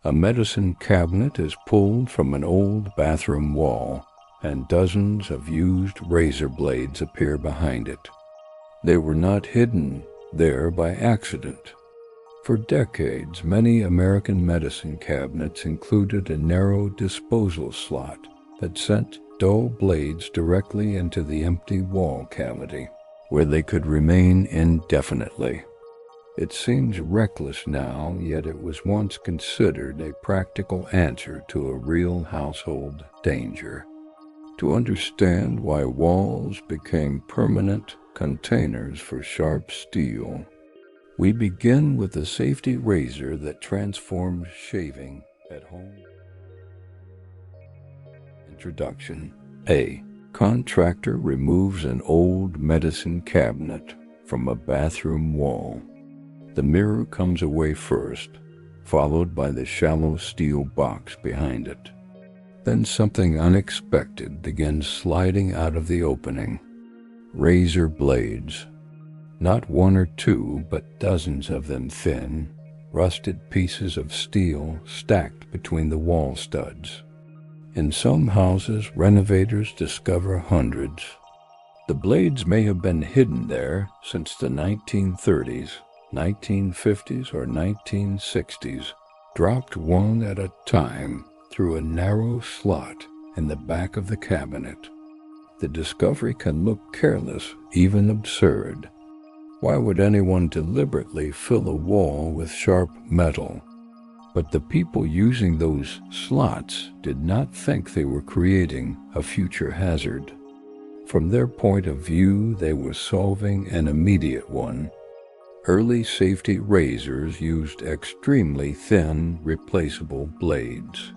A medicine cabinet is pulled from an old bathroom wall, and dozens of used razor blades appear behind it. They were not hidden there by accident. For decades, many American medicine cabinets included a narrow disposal slot that sent dull blades directly into the empty wall cavity, where they could remain indefinitely. It seems reckless now, yet it was once considered a practical answer to a real household danger. To understand why walls became permanent containers for sharp steel, we begin with the safety razor that transformed shaving at home. Introduction. A contractor removes an old medicine cabinet from a bathroom wall. The mirror comes away first, followed by the shallow steel box behind it. Then something unexpected begins sliding out of the opening. Razor blades. Not one or two, but dozens of them thin, rusted pieces of steel stacked between the wall studs. In some houses, renovators discover hundreds. The blades may have been hidden there since the 1930s, 1950s, or 1960s, dropped one at a time through a narrow slot in the back of the cabinet. The discovery can look careless, even absurd. Why would anyone deliberately fill a wall with sharp metal? But the people using those slots did not think they were creating a future hazard. From their point of view, they were solving an immediate one. Early safety razors used extremely thin, replaceable blades.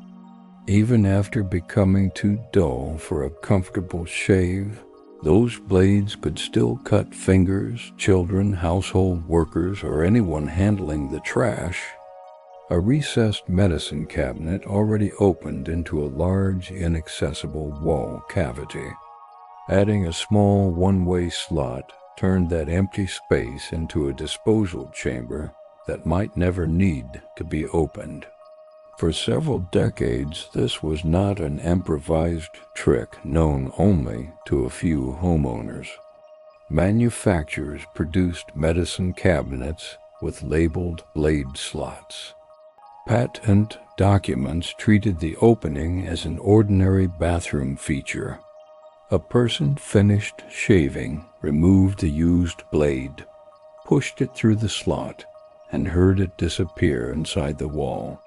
Even after becoming too dull for a comfortable shave, those blades could still cut fingers, children, household workers, or anyone handling the trash. A recessed medicine cabinet already opened into a large, inaccessible wall cavity. Adding a small one-way slot turned that empty space into a disposal chamber that might never need to be opened. For several decades, this was not an improvised trick known only to a few homeowners. Manufacturers produced medicine cabinets with labeled blade slots. Patent documents treated the opening as an ordinary bathroom feature. A person finished shaving, removed the used blade, pushed it through the slot, and heard it disappear inside the wall.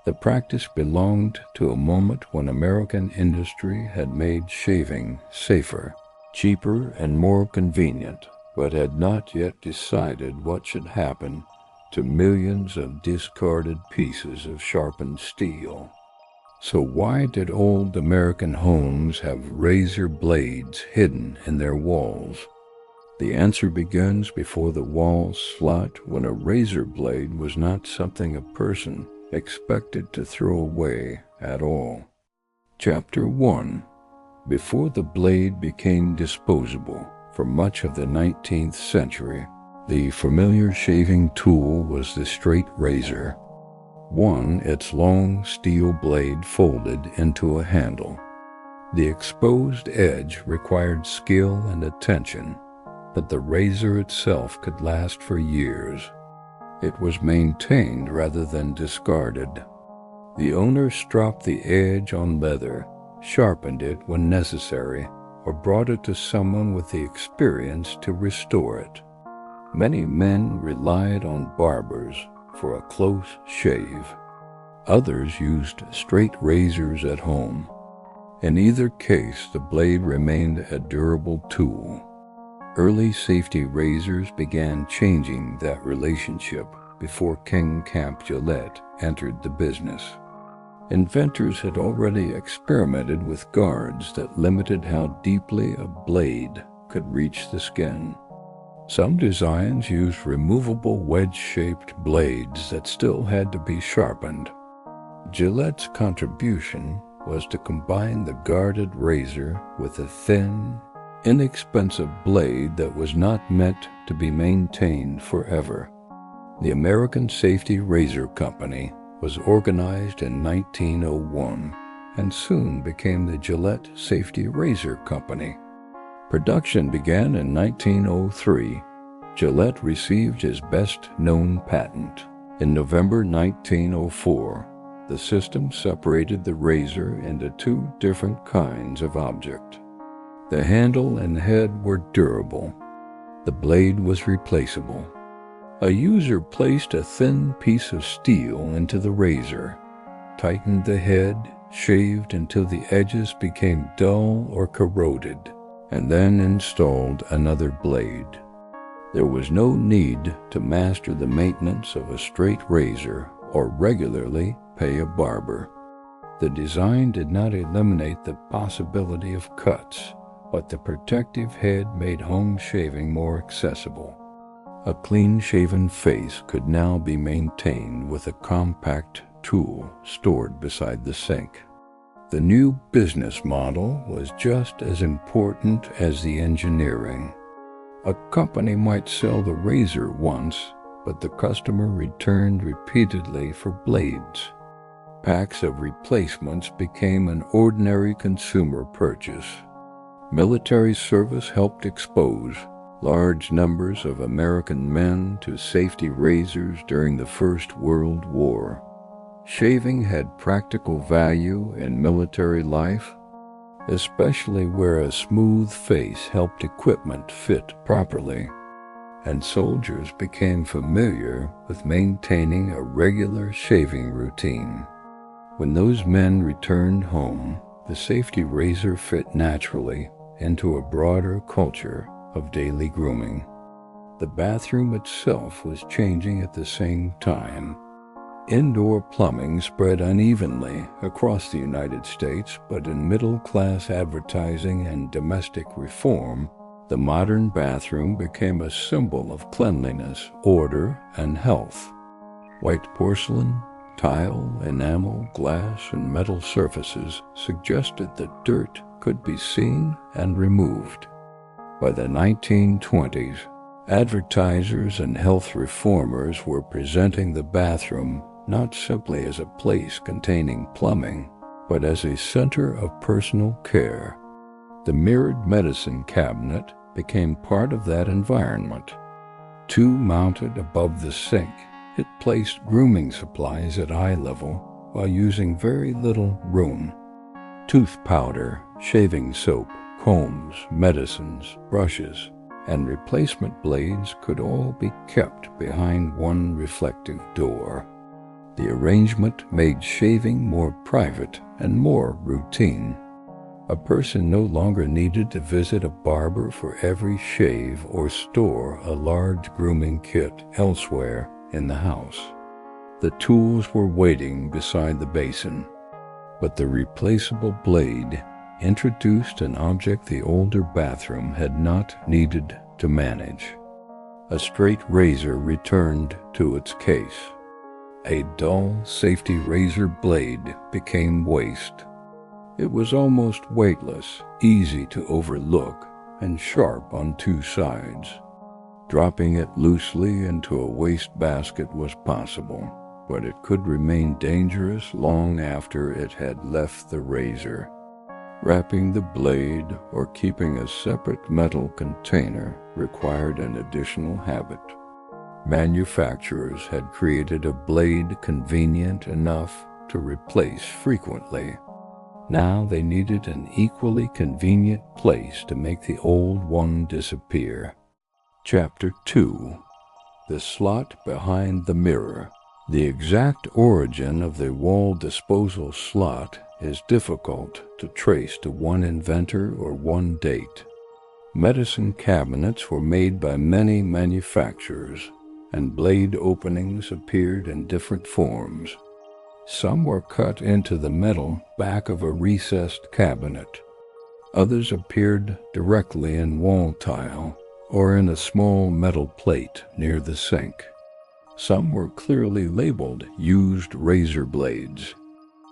The practice belonged to a moment when American industry had made shaving safer, cheaper, and more convenient, but had not yet decided what should happen to millions of discarded pieces of sharpened steel. So why did old American homes have razor blades hidden in their walls? The answer begins before the wall slot, when a razor blade was not something a person expected to throw away at all. Chapter 1. Before the blade became disposable, for much of the 19th century, the familiar shaving tool was the straight razor. One, its long steel blade folded into a handle. The exposed edge required skill and attention, but the razor itself could last for years. It was maintained rather than discarded. The owner stropped the edge on leather, sharpened it when necessary, or brought it to someone with the experience to restore it. Many men relied on barbers for a close shave. Others used straight razors at home. In either case, the blade remained a durable tool. Early safety razors began changing that relationship before King Camp Gillette entered the business. Inventors had already experimented with guards that limited how deeply a blade could reach the skin. Some designs used removable wedge-shaped blades that still had to be sharpened. Gillette's contribution was to combine the guarded razor with a thin, inexpensive blade that was not meant to be maintained forever. The American Safety Razor Company was organized in 1901 and soon became the Gillette Safety Razor Company. Production began in 1903. Gillette received his best-known patent. In November 1904, the system separated the razor into two different kinds of object. The handle and head were durable. The blade was replaceable. A user placed a thin piece of steel into the razor, tightened the head, shaved until the edges became dull or corroded, and then installed another blade. There was no need to master the maintenance of a straight razor or regularly pay a barber. The design did not eliminate the possibility of cuts, but the protective head made home shaving more accessible. A clean-shaven face could now be maintained with a compact tool stored beside the sink. The new business model was just as important as the engineering. A company might sell the razor once, but the customer returned repeatedly for blades. Packs of replacements became an ordinary consumer purchase. Military service helped expose large numbers of American men to safety razors during the First World War. Shaving had practical value in military life, especially where a smooth face helped equipment fit properly, and soldiers became familiar with maintaining a regular shaving routine. When those men returned home, the safety razor fit naturally into a broader culture of daily grooming. The bathroom itself was changing at the same time. Indoor plumbing spread unevenly across the United States, but in middle-class advertising and domestic reform, the modern bathroom became a symbol of cleanliness, order, and health. White porcelain, tile, enamel, glass, and metal surfaces suggested that dirt could be seen and removed. By the 1920s, advertisers and health reformers were presenting the bathroom not simply as a place containing plumbing, but as a center of personal care. The mirrored medicine cabinet became part of that environment. Two mounted above the sink, it placed grooming supplies at eye level while using very little room. Tooth powder, shaving soap, combs, medicines, brushes, and replacement blades could all be kept behind one reflective door. The arrangement made shaving more private and more routine. A person no longer needed to visit a barber for every shave or store a large grooming kit elsewhere in the house. The tools were waiting beside the basin, but the replaceable blade introduced an object the older bathroom had not needed to manage. A straight razor returned to its case. A dull safety razor blade became waste. It was almost weightless, easy to overlook, and sharp on two sides. Dropping it loosely into a waste basket was possible, but it could remain dangerous long after it had left the razor. Wrapping the blade or keeping a separate metal container required an additional habit. Manufacturers had created a blade convenient enough to replace frequently. Now they needed an equally convenient place to make the old one disappear. Chapter 2. The Slot Behind the Mirror. The exact origin of the wall disposal slot is difficult to trace to one inventor or one date. Medicine cabinets were made by many manufacturers, and blade openings appeared in different forms. Some were cut into the metal back of a recessed cabinet. Others appeared directly in wall tile or in a small metal plate near the sink. Some were clearly labeled used razor blades.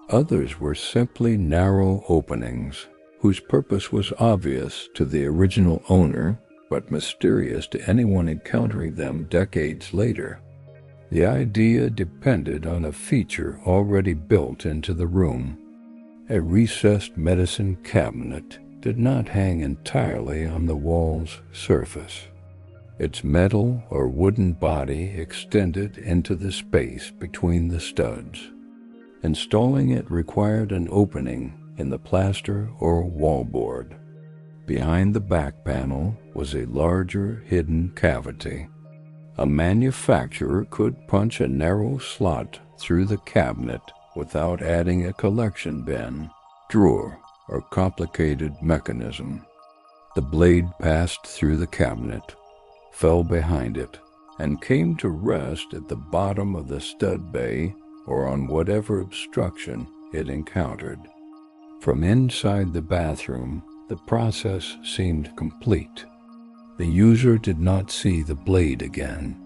Others were simply narrow openings, whose purpose was obvious to the original owner, but mysterious to anyone encountering them decades later. The idea depended on a feature already built into the room. A recessed medicine cabinet did not hang entirely on the wall's surface. Its metal or wooden body extended into the space between the studs. Installing it required an opening in the plaster or wallboard. Behind the back panel was a larger hidden cavity. A manufacturer could punch a narrow slot through the cabinet without adding a collection bin, drawer, or complicated mechanism. The blade passed through the cabinet, fell behind it, and came to rest at the bottom of the stud bay or on whatever obstruction it encountered. From inside the bathroom, the process seemed complete. The user did not see the blade again.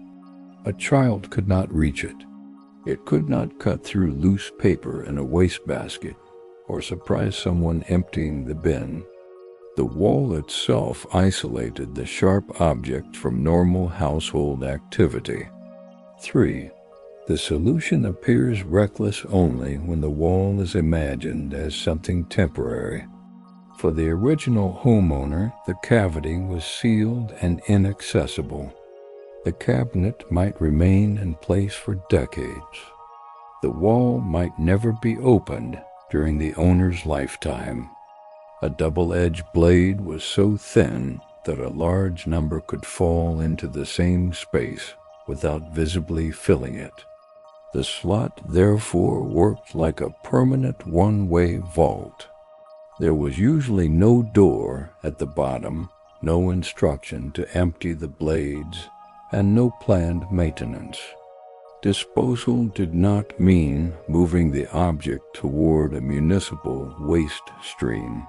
A child could not reach it. It could not cut through loose paper in a wastebasket or surprise someone emptying the bin. The wall itself isolated the sharp object from normal household activity. 3. The solution appears reckless only when the wall is imagined as something temporary. For the original homeowner, the cavity was sealed and inaccessible. The cabinet might remain in place for decades. The wall might never be opened during the owner's lifetime. A double-edged blade was so thin that a large number could fall into the same space without visibly filling it. The slot therefore worked like a permanent one-way vault. There was usually no door at the bottom, no instruction to empty the blades, and no planned maintenance. Disposal did not mean moving the object toward a municipal waste stream.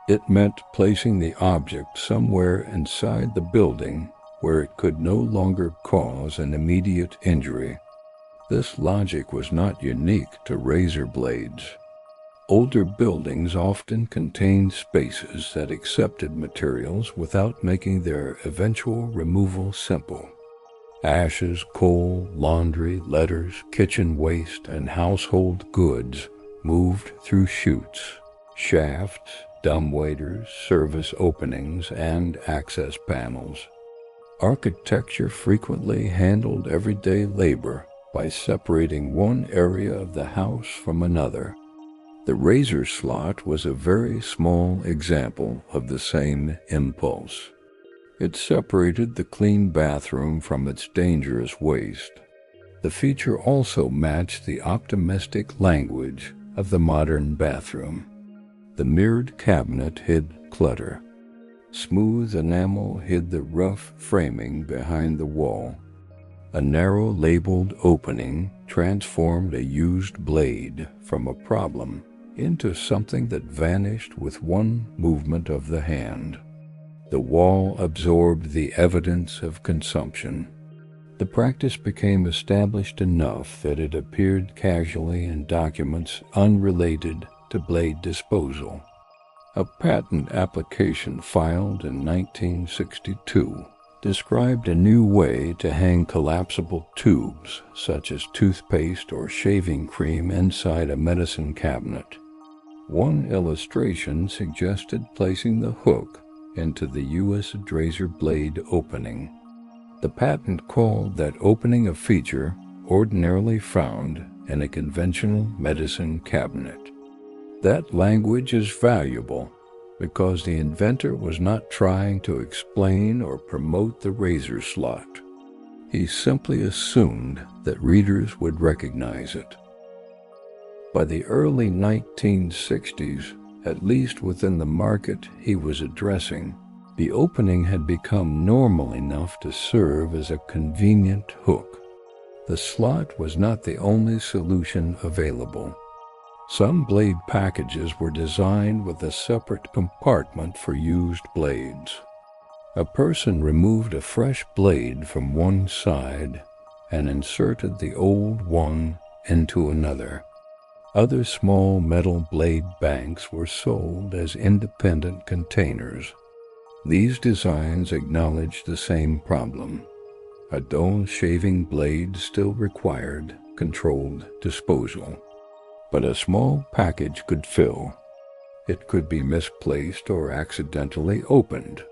It meant placing the object somewhere inside the building where it could no longer cause an immediate injury. This logic was not unique to razor blades. Older buildings often contained spaces that accepted materials without making their eventual removal simple. Ashes, coal, laundry, letters, kitchen waste, and household goods moved through chutes, shafts, dumbwaiters, service openings, and access panels. Architecture frequently handled everyday labor by separating one area of the house from another. The razor slot was a very small example of the same impulse. It separated the clean bathroom from its dangerous waste. The feature also matched the optimistic language of the modern bathroom. The mirrored cabinet hid clutter. Smooth enamel hid the rough framing behind the wall. A narrow labeled opening transformed a used blade from a problem into something that vanished with one movement of the hand. The wall absorbed the evidence of consumption. The practice became established enough that it appeared casually in documents unrelated to blade disposal. A patent application filed in 1962 described a new way to hang collapsible tubes, such as toothpaste or shaving cream, inside a medicine cabinet. One illustration suggested placing the hook into the U.S. razor blade opening. The patent called that opening a feature ordinarily found in a conventional medicine cabinet. That language is valuable because the inventor was not trying to explain or promote the razor slot. He simply assumed that readers would recognize it. By the early 1960s, at least within the market he was addressing, the opening had become normal enough to serve as a convenient hook. The slot was not the only solution available. Some blade packages were designed with a separate compartment for used blades. A person removed a fresh blade from one side and inserted the old one into another. Other small metal blade banks were sold as independent containers. These designs acknowledged the same problem. A dull shaving blade still required controlled disposal, but a small package could fill. It could be misplaced or accidentally opened.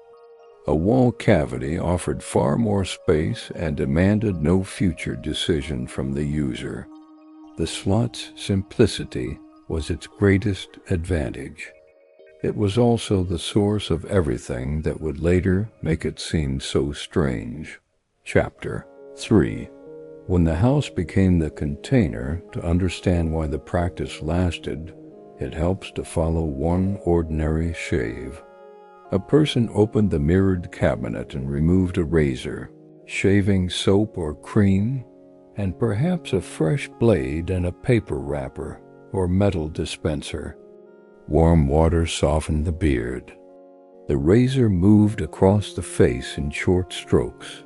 A wall cavity offered far more space and demanded no future decision from the user. The slot's simplicity was its greatest advantage. It was also the source of everything that would later make it seem so strange. Chapter 3. When the house became the container, to understand why the practice lasted, it helps to follow one ordinary shave. A person opened the mirrored cabinet and removed a razor, shaving soap or cream, and perhaps a fresh blade and a paper wrapper or metal dispenser. Warm water softened the beard. The razor moved across the face in short strokes.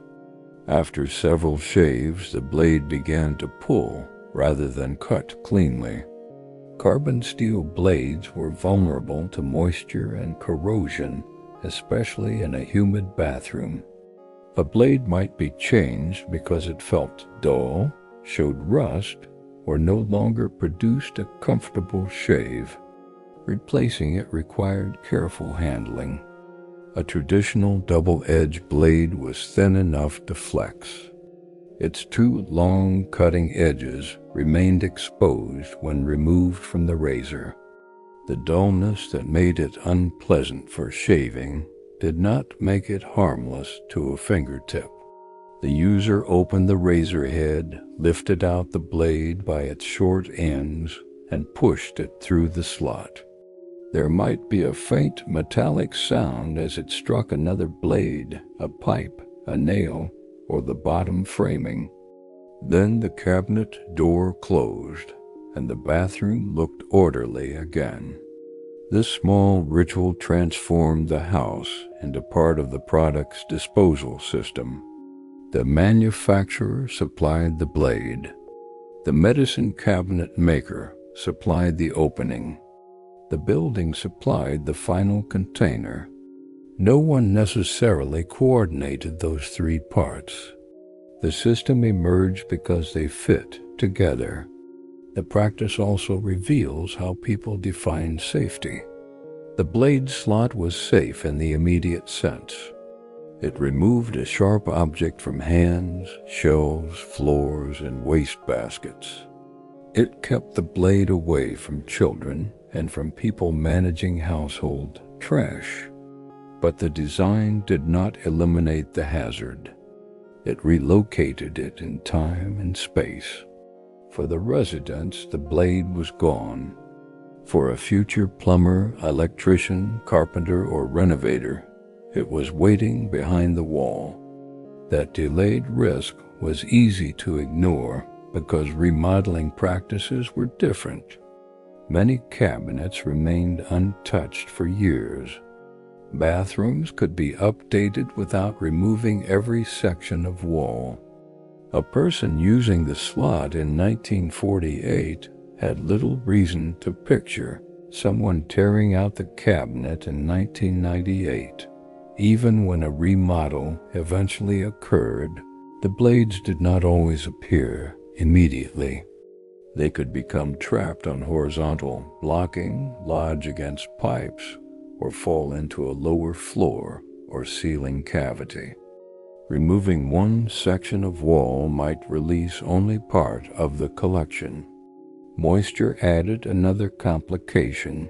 After several shaves, the blade began to pull rather than cut cleanly. Carbon steel blades were vulnerable to moisture and corrosion, especially in a humid bathroom. A blade might be changed because it felt dull, showed rust, or no longer produced a comfortable shave. Replacing it required careful handling. A traditional double-edged blade was thin enough to flex. Its two long cutting edges remained exposed when removed from the razor. The dullness that made it unpleasant for shaving did not make it harmless to a fingertip. The user opened the razor head, lifted out the blade by its short ends, and pushed it through the slot. There might be a faint metallic sound as it struck another blade, a pipe, a nail, or the bottom framing. Then the cabinet door closed, and the bathroom looked orderly again. This small ritual transformed the house into part of the product's disposal system. The manufacturer supplied the blade. The medicine cabinet maker supplied the opening. The building supplied the final container. No one necessarily coordinated those three parts. The system emerged because they fit together. The practice also reveals how people define safety. The blade slot was safe in the immediate sense. It removed a sharp object from hands, shelves, floors, and waste baskets. It kept the blade away from children and from people managing household trash. But the design did not eliminate the hazard. It relocated it in time and space. For the residents, the blade was gone. For a future plumber, electrician, carpenter, or renovator, it was waiting behind the wall. That delayed risk was easy to ignore because remodeling practices were different. Many cabinets remained untouched for years. Bathrooms could be updated without removing every section of wall. A person using the slot in 1948 had little reason to picture someone tearing out the cabinet in 1998. Even when a remodel eventually occurred, the blades did not always appear immediately. They could become trapped on horizontal blocking, lodge against pipes, or fall into a lower floor or ceiling cavity. Removing one section of wall might release only part of the collection. Moisture added another complication.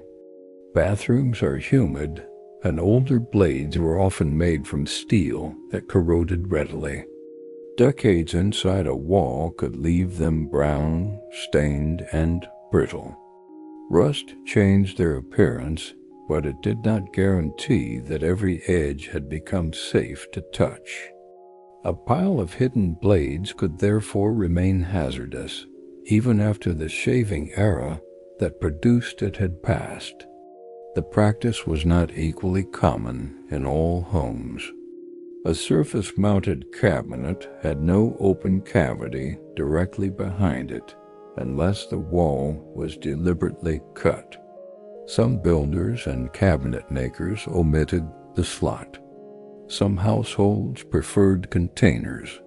Bathrooms are humid, and older blades were often made from steel that corroded readily. Decades inside a wall could leave them brown, stained, and brittle. Rust changed their appearance, but it did not guarantee that every edge had become safe to touch. A pile of hidden blades could therefore remain hazardous, even after the shaving era that produced it had passed. The practice was not equally common in all homes. A surface-mounted cabinet had no open cavity directly behind it unless the wall was deliberately cut. Some builders and cabinet makers omitted the slot. Some households preferred containers.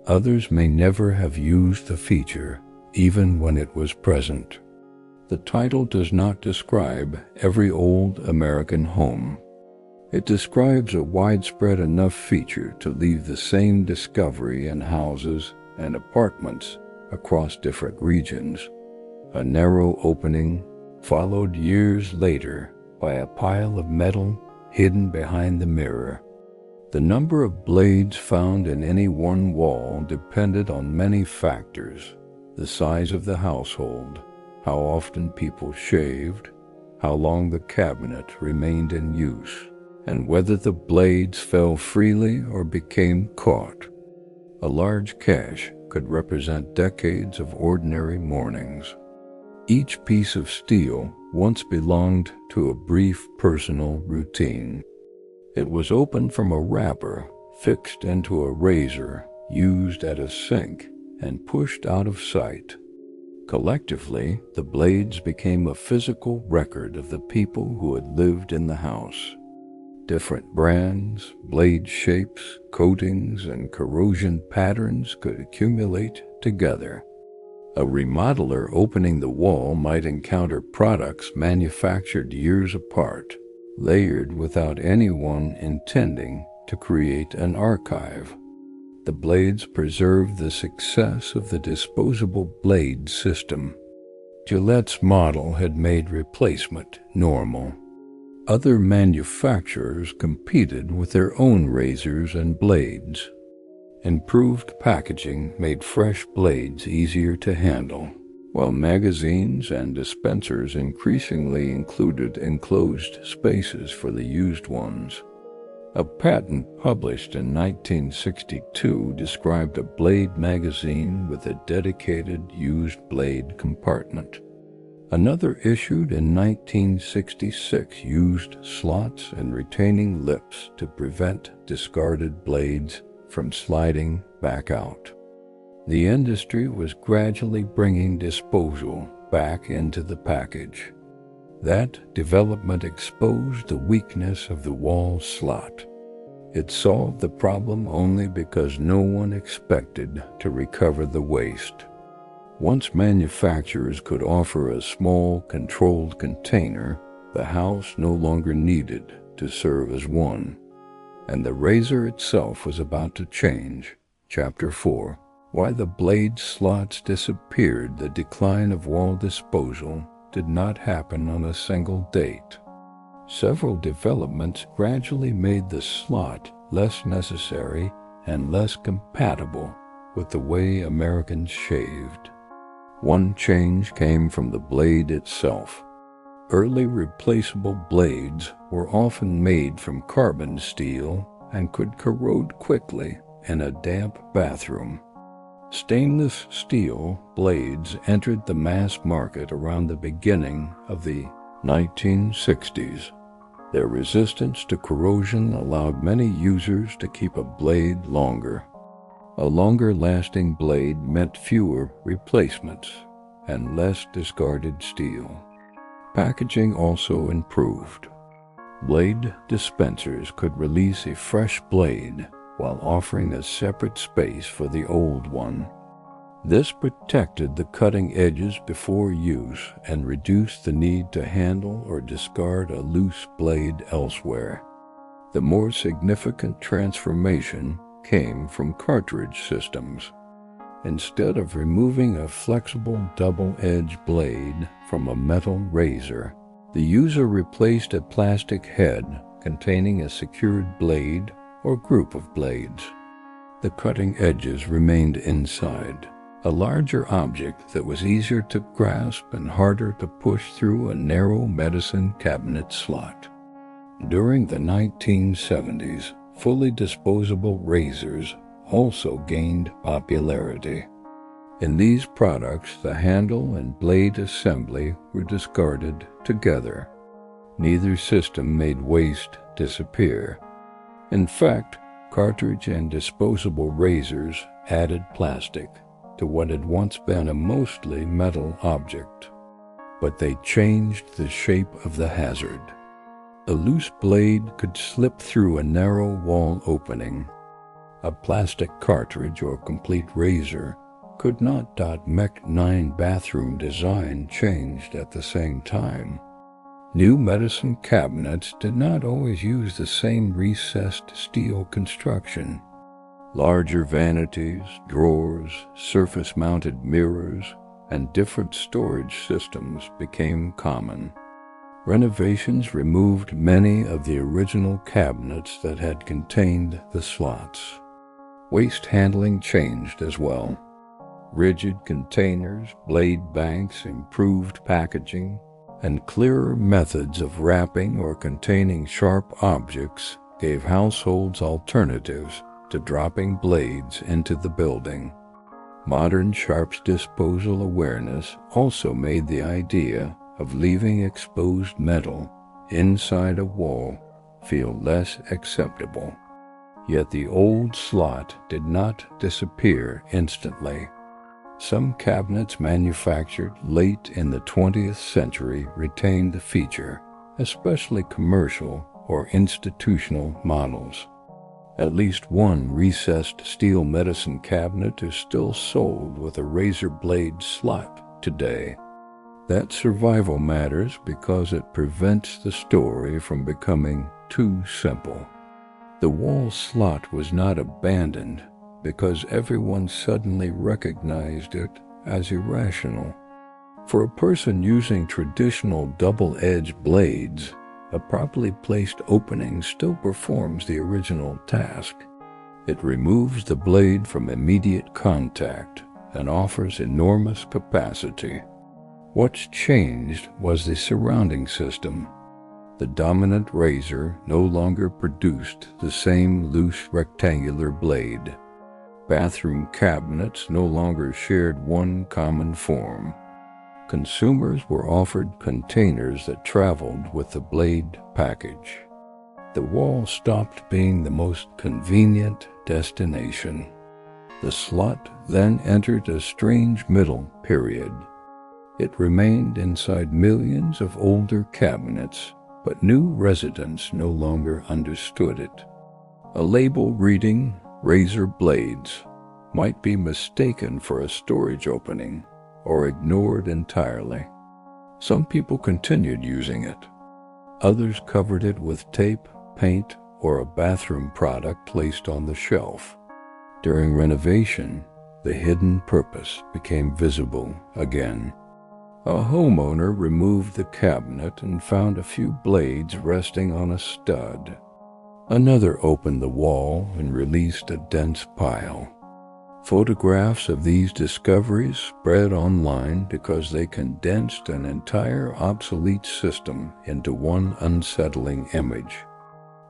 Others may never have used the feature, even when it was present. The title does not describe every old American home. It describes a widespread enough feature to leave the same discovery in houses and apartments across different regions. A narrow opening, followed years later by a pile of metal hidden behind the mirror. The number of blades found in any one wall depended on many factors: the size of the household, how often people shaved, how long the cabinet remained in use, and whether the blades fell freely or became caught. A large cache could represent decades of ordinary mornings. Each piece of steel once belonged to a brief personal routine. It was opened from a wrapper fixed into a razor used at a sink and pushed out of sight. Collectively, the blades became a physical record of the people who had lived in the house. Different brands, blade shapes, coatings, and corrosion patterns could accumulate together. A remodeler opening the wall might encounter products manufactured years apart, layered without anyone intending to create an archive. The blades preserved the success of the disposable blade system. Gillette's model had made replacement normal. Other manufacturers competed with their own razors and blades. Improved packaging made fresh blades easier to handle, while magazines and dispensers increasingly included enclosed spaces for the used ones. A patent published in 1962 described a blade magazine with a dedicated used blade compartment. Another issued in 1966 used slots and retaining lips to prevent discarded blades from sliding back out. The industry was gradually bringing disposal back into the package. That development exposed the weakness of the wall slot. It solved the problem only because no one expected to recover the waste. Once manufacturers could offer a small, controlled container, the house no longer needed to serve as one. And the razor itself was about to change. Chapter 4. Why the blade slots disappeared. The decline of wall disposal did not happen on a single date. Several developments gradually made the slot less necessary and less compatible with the way Americans shaved. One change came from the blade itself. Early replaceable blades were often made from carbon steel and could corrode quickly in a damp bathroom. Stainless steel blades entered the mass market around the beginning of the 1960s. Their resistance to corrosion allowed many users to keep a blade longer. A longer-lasting blade meant fewer replacements and less discarded steel. Packaging also improved. Blade dispensers could release a fresh blade while offering a separate space for the old one. This protected the cutting edges before use and reduced the need to handle or discard a loose blade elsewhere. The more significant transformation came from cartridge systems. Instead of removing a flexible double-edged blade from a metal razor, the user replaced a plastic head containing a secured blade or group of blades. The cutting edges remained inside, a larger object that was easier to grasp and harder to push through a narrow medicine cabinet slot. During the 1970s, fully disposable razors also gained popularity. In these products, the handle and blade assembly were discarded together. Neither system made waste disappear. In fact, cartridge and disposable razors added plastic to what had once been a mostly metal object. But they changed the shape of the hazard. A loose blade could slip through a narrow wall opening. A plastic cartridge or complete razor could not. MEC 9 bathroom design changed at the same time. New medicine cabinets did not always use the same recessed steel construction. Larger vanities, drawers, surface-mounted mirrors, and different storage systems became common. Renovations removed many of the original cabinets that had contained the slots. Waste handling changed as well. Rigid containers, blade banks, improved packaging, and clearer methods of wrapping or containing sharp objects gave households alternatives to dropping blades into the building. Modern sharps disposal awareness also made the idea of leaving exposed metal inside a wall feel less acceptable. Yet the old slot did not disappear instantly. Some cabinets manufactured late in the 20th century retained the feature, especially commercial or institutional models. At least one recessed steel medicine cabinet is still sold with a razor blade slot today. That survival matters because it prevents the story from becoming too simple. The wall slot was not abandoned because everyone suddenly recognized it as irrational. For a person using traditional double-edged blades, a properly placed opening still performs the original task. It removes the blade from immediate contact and offers enormous capacity. What's changed was the surrounding system. The dominant razor no longer produced the same loose rectangular blade. Bathroom cabinets no longer shared one common form. Consumers were offered containers that traveled with the blade package. The wall stopped being the most convenient destination. The slot then entered a strange middle period. It remained inside millions of older cabinets, but new residents no longer understood it. A label reading razor blades might be mistaken for a storage opening or ignored entirely. Some people continued using it. Others covered it with tape, paint, or a bathroom product placed on the shelf. During renovation, the hidden purpose became visible again. A homeowner removed the cabinet and found a few blades resting on a stud. Another opened the wall and released a dense pile. Photographs of these discoveries spread online because they condensed an entire obsolete system into one unsettling image.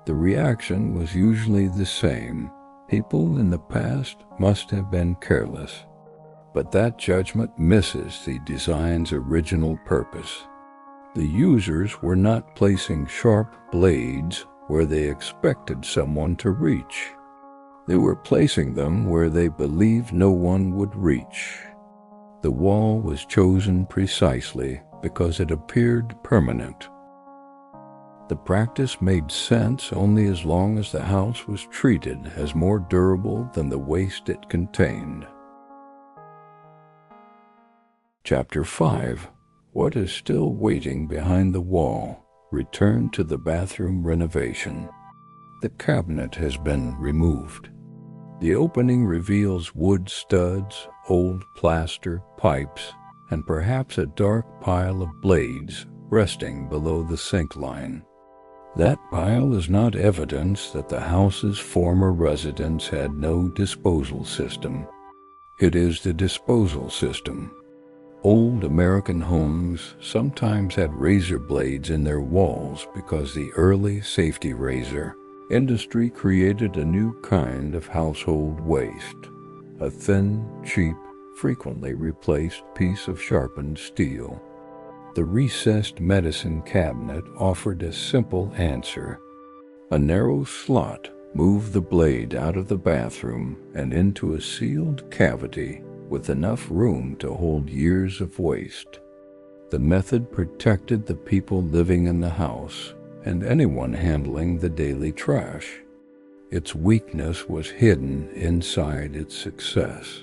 The reaction was usually the same. People in the past must have been careless. But that judgment misses the design's original purpose. The users were not placing sharp blades where they expected someone to reach. They were placing them where they believed no one would reach. The wall was chosen precisely because it appeared permanent. The practice made sense only as long as the house was treated as more durable than the waste it contained. Chapter 5. What is still waiting behind the wall? Return to the bathroom renovation. The cabinet has been removed. The opening reveals wood studs, old plaster, pipes, and perhaps a dark pile of blades resting below the sink line. That pile is not evidence that the house's former residents had no disposal system. It is the disposal system. Old American homes sometimes had razor blades in their walls because the early safety razor industry created a new kind of household waste, a thin, cheap, frequently replaced piece of sharpened steel. The recessed medicine cabinet offered a simple answer. A narrow slot moved the blade out of the bathroom and into a sealed cavity with enough room to hold years of waste. The method protected the people living in the house and anyone handling the daily trash. Its weakness was hidden inside its success.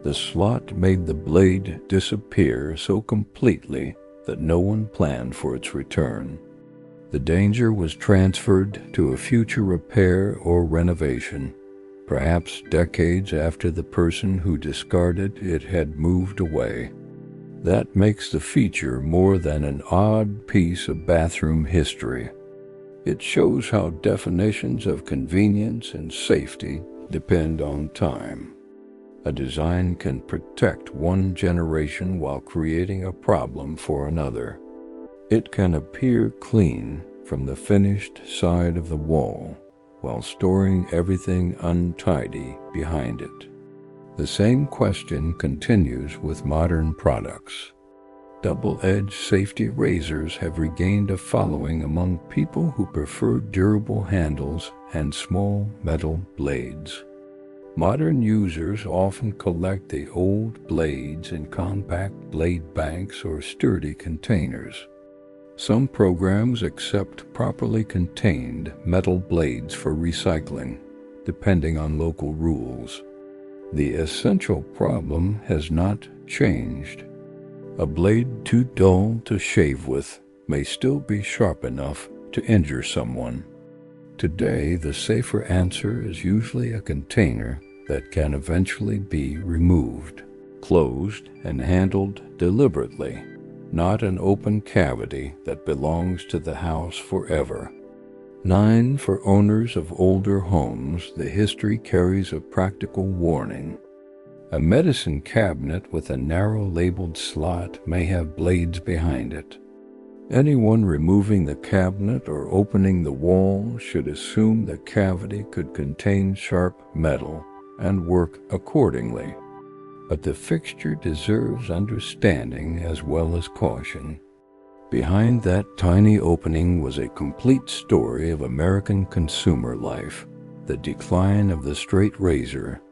The slot made the blade disappear so completely that no one planned for its return. The danger was transferred to a future repair or renovation, perhaps decades after the person who discarded it had moved away. That makes the feature more than an odd piece of bathroom history. It shows how definitions of convenience and safety depend on time. A design can protect one generation while creating a problem for another. It can appear clean from the finished side of the wall while storing everything untidy behind it. The same question continues with modern products. Double-edged safety razors have regained a following among people who prefer durable handles and small metal blades. Modern users often collect the old blades in compact blade banks or sturdy containers. Some programs accept properly contained metal blades for recycling, depending on local rules. The essential problem has not changed. A blade too dull to shave with may still be sharp enough to injure someone. Today, the safer answer is usually a container that can eventually be removed, closed, and handled deliberately, not an open cavity that belongs to the house forever. 9. For owners of older homes, the history carries a practical warning. A medicine cabinet with a narrow labeled slot may have blades behind it. Anyone removing the cabinet or opening the wall should assume the cavity could contain sharp metal and work accordingly. But the fixture deserves understanding as well as caution. Behind that tiny opening was a complete story of American consumer life: the decline of the straight razor,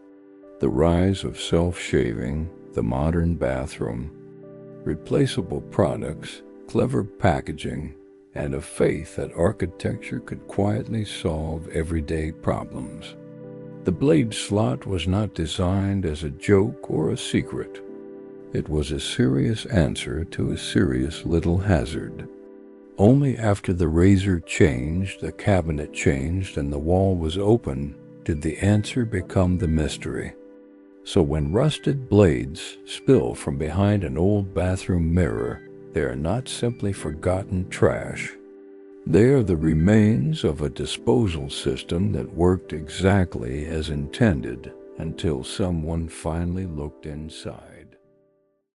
the rise of self-shaving, the modern bathroom, replaceable products, clever packaging, and a faith that architecture could quietly solve everyday problems. The blade slot was not designed as a joke or a secret. It was a serious answer to a serious little hazard. Only after the razor changed, the cabinet changed, and the wall was open did the answer become the mystery. So when rusted blades spill from behind an old bathroom mirror, they are not simply forgotten trash. They are the remains of a disposal system that worked exactly as intended until someone finally looked inside.